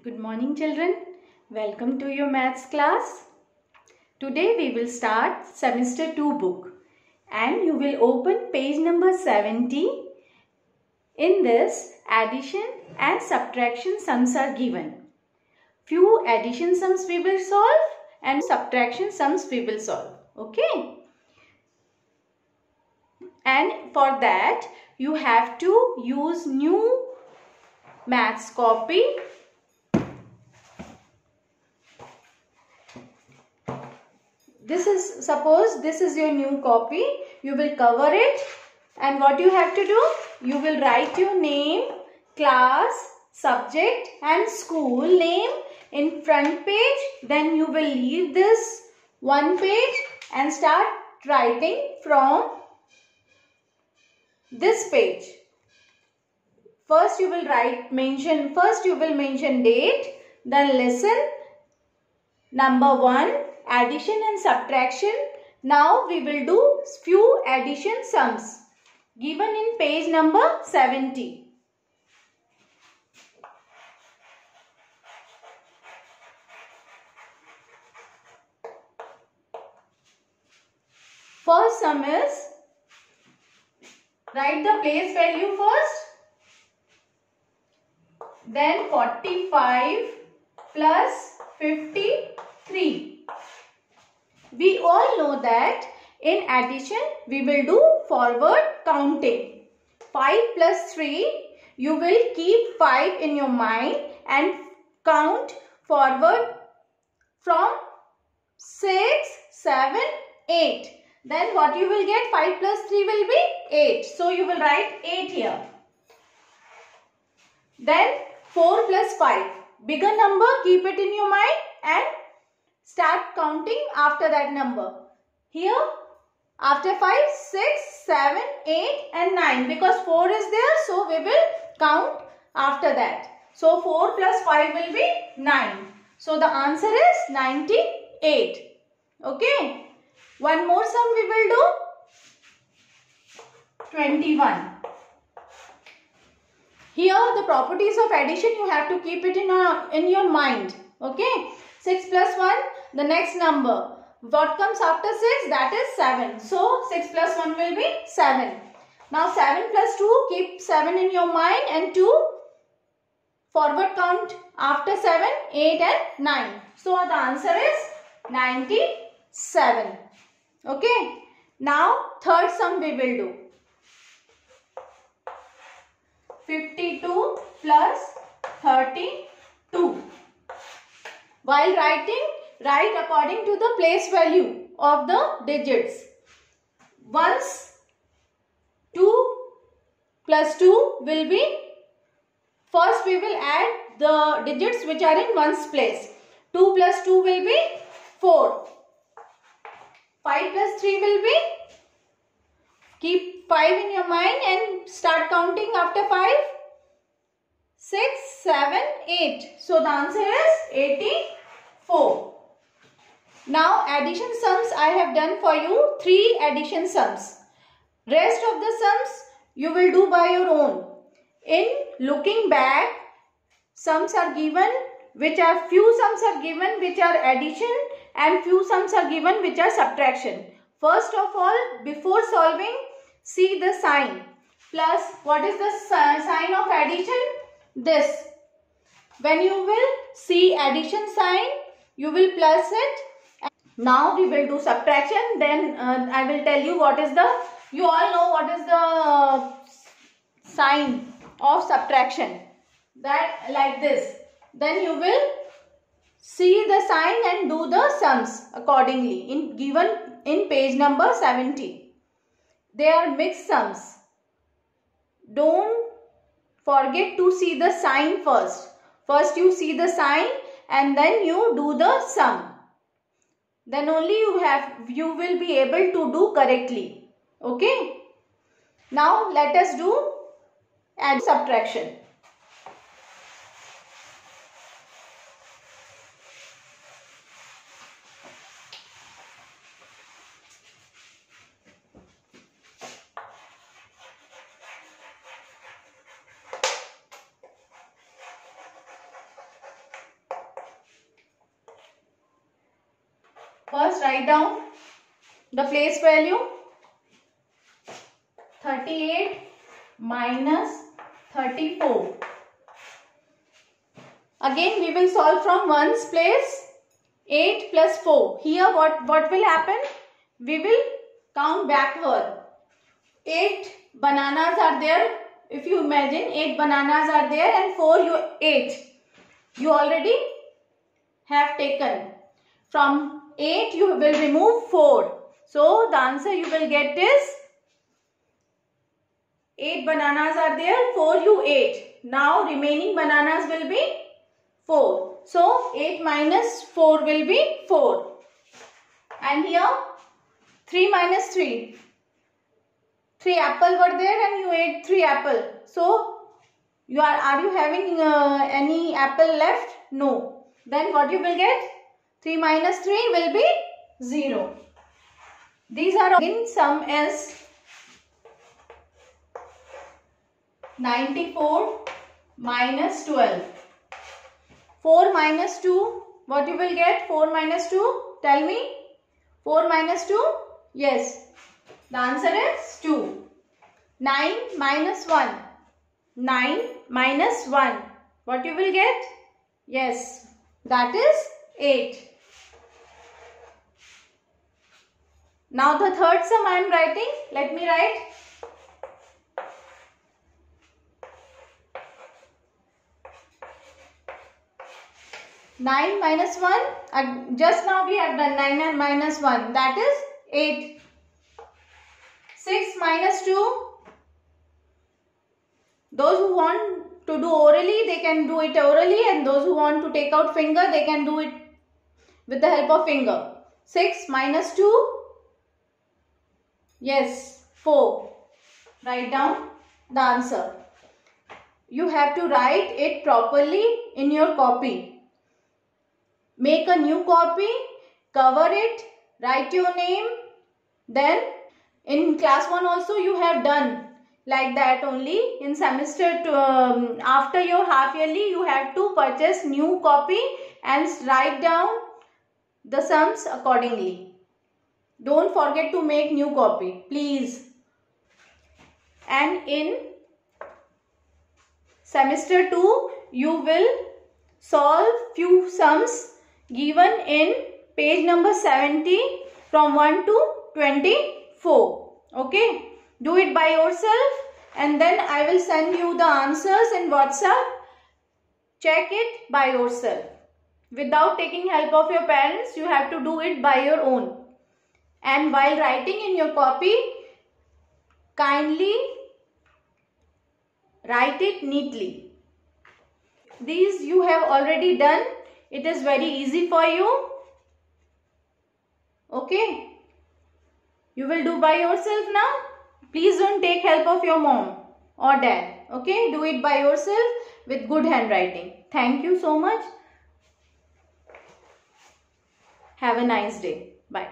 Good morning children. Welcome to your maths class. Today we will start semester 2 book and you will open page number 70. In this, addition and subtraction sums are given. Few addition sums we will solve and subtraction sums we will solve. Okay? And for that you have to use new maths copy. Suppose this is your new copy. You will cover it and what you have to do? You will write your name, class, subject and school name in front page. Then you will leave this one page and start writing from this page. First you will mention date, then lesson number 1. Addition and subtraction. Now we will do few addition sums given in page number 70. First sum is, write the place value first. Then 45 plus 53. We all know that in addition we will do forward counting. 5 plus 3, you will keep 5 in your mind and count forward from 6, 7, 8. Then what you will get? 5 plus 3 will be 8. So you will write 8 here. Then 4 plus 5. Bigger number, keep it in your mind and start counting after that number. Here, after 5, 6, 7, 8 and 9. Because 4 is there, so we will count after that. So 4 plus 5 will be 9. So the answer is 98. Okay. One more sum we will do. 21. Here the properties of addition you have to keep it in your mind. Okay. 6 plus 1, the next number. What comes after 6? That is 7. So 6 plus 1 will be 7. Now 7 plus 2, keep 7 in your mind and 2 forward count after 7, 8 and 9. So the answer is 97. Okay. Now third sum we will do. 52 plus 32. While writing, write according to the place value of the digits. Once 2 plus 2 will be, first we will add the digits which are in ones place. 2 plus 2 will be 4. 5 plus 3 will be, keep 5 in your mind and start counting after 5. 6, 7, 8. So the answer is 84. Now addition sums I have done for you 3 addition sums. Rest of the sums you will do by your own. In looking back, sums are given few sums are given which are addition and few sums are given which are subtraction. First of all, before solving, see the sign. Plus, what is the sign of addition? This. When you will see addition sign, you will plus it. Now we will do subtraction. Then I will tell you what is the, you all know what is the sign of subtraction. That like this. Then you will see the sign and do the sums accordingly given in page number 70. They are mixed sums. Don't forget to see the sign first. First you see the sign and then you do the sum. Then only you will be able to do correctly. Okay. Now let us do add subtraction. First write down the place value. 38 minus 34. Again we will solve from ones place. 8 plus 4. Here what will happen? We will count backward. 8 bananas are there. If you imagine 8 bananas are there and 8 you already have taken. From 8 you will remove 4. So the answer you will get is 8 bananas are there, 4 you ate. Now remaining bananas will be 4. So 8 minus 4 will be 4. And here 3 minus 3. 3 apple were there and you ate 3 apple. So are you having any apple left? No. Then what you will get? 3 minus 3 will be 0. These are in sum as 94 minus 12. 4 minus 2. What you will get? 4 minus 2. Tell me. 4 minus 2. Yes. The answer is 2. 9 minus 1. 9 minus 1. What you will get? Yes. That is 8. Now the third sum I am writing. Let me write. Nine minus 1. Just now we have done 9 and minus 1. That is 8. 6 minus 2. Those who want to do orally, they can do it orally, and those who want to take out finger, they can do it with the help of finger. 6 minus 2. Yes, 4. Write down the answer. You have to write it properly in your copy. Make a new copy, cover it, write your name. Then in class 1 also you have done like that only. In semester 2, after your half yearly, you have to purchase new copy and write down the sums accordingly. Don't forget to make new copy, please. And in semester 2, you will solve few sums given in page number 70 from 1 to 24. Okay. Do it by yourself and then I will send you the answers in WhatsApp. Check it by yourself. Without taking help of your parents, you have to do it by your own. And while writing in your copy, kindly write it neatly. These you have already done. It is very easy for you. Okay. You will do by yourself now. Please don't take help of your mom or dad. Okay. Do it by yourself with good handwriting. Thank you so much. Have a nice day. Bye.